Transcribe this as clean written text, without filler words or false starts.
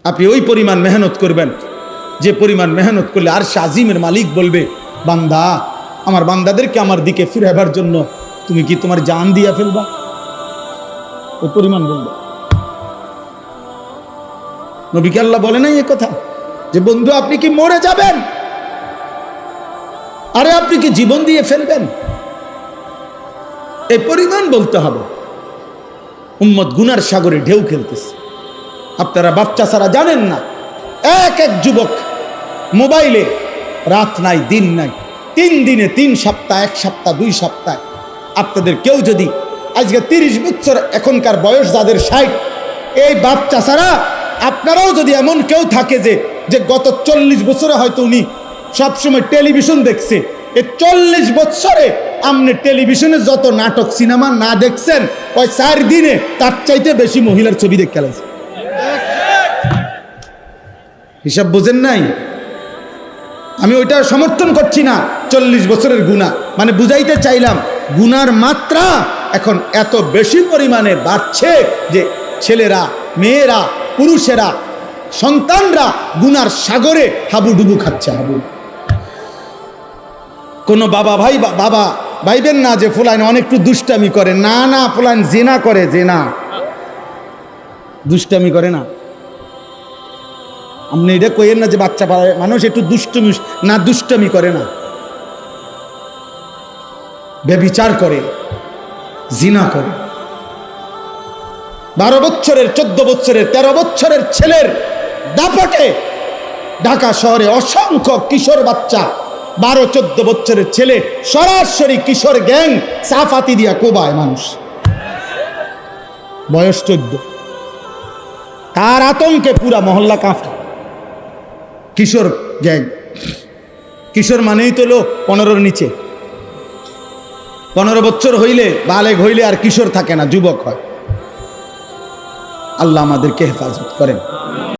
আপনি ওই পরিমাণ মেহনত করবেন যে পরিমাণ মেহনত করলে আরশে আজিমের মালিক বলবে, বান্দা, আমার বান্দাদেরকে আমার দিকে ফিরাবার জন্য তুমি কি তোমার জান দিয়া ফেলবা? ওই পরিমাণ বলবে। নবীকে আল্লাহ বলে নাই এ কথা যে বন্ধু আপনি কি মরে যাবেন? আরে আপনি কি জীবন দিয়ে ফেলবেন? এই পরিমাণ বলতে হবে। উম্মত গুনার সাগরে ঢেউ খেলতেছে। আপনারা বাচ্চা ছাড়া জানেন না, এক এক যুবক মোবাইলে রাত নাই দিন নাই, 3 দিনে 3 সপ্তাহ, 1 সপ্তাহ, 2 সপ্তাহ। আপনাদের কেউ যদি আজকে 30 বছর এখনকার বয়স যাদের 60, এই বাচ্চা ছাড়া আপনারাও যদি এমন কেউ থাকে যে গত 40 বছরে হয়তো উনি সবসময় টেলিভিশন দেখছে, এই 40 বছরে আপনি টেলিভিশনে যত নাটক সিনেমা না দেখছেন, ওই 4 দিনে তার চাইতে বেশি মহিলার ছবি দেখে খেলাইছে। হিসাব বোঝেন নাই? আমি ওইটা সমর্থন করছি না। 40 বছরের গুনাহ মানে বুঝাইতে চাইলাম গুনার মাত্রা এখন এত বেশি পরিমাণে বাড়ছে যে ছেলেরা, মেয়েরা, পুরুষেরা, সন্তানরা গুনার সাগরে হাবুডুবু খাচ্ছে। হাবু কোনো বাবা ভাইবেন না যে ফুলাইন অনেকটু দুষ্টামি করে। না না, ফুলাইন জেনা করে, জেনা, দুষ্টামি করে না। আপনি এটা কইেন না যে বাচ্চা পাড়ায় মানুষ একটু দুষ্টামি করে না, ব্যভিচার করে, জিনা করে। 12 বছরের, 14 বছরের, 13 বছরের ছেলের দাপটে ঢাকা শহরে অসংখ্য কিশোর বাচ্চা, 12-14 বছরের ছেলে সরাসরি কিশোর গ্যাং সাফাতি দিয়া কোবায় মানুষ, বয়স 14। তার আতঙ্কে পুরা মহল্লা কাঁপে। কিশোর গ্যাং, কিশোর মানেই তো লোক 15-র নিচে। 15 বছর হইলে, বালেগ হইলে আর কিশোর থাকে না, যুবক হয়। আল্লাহ আমাদেরকে হেফাজত করেন।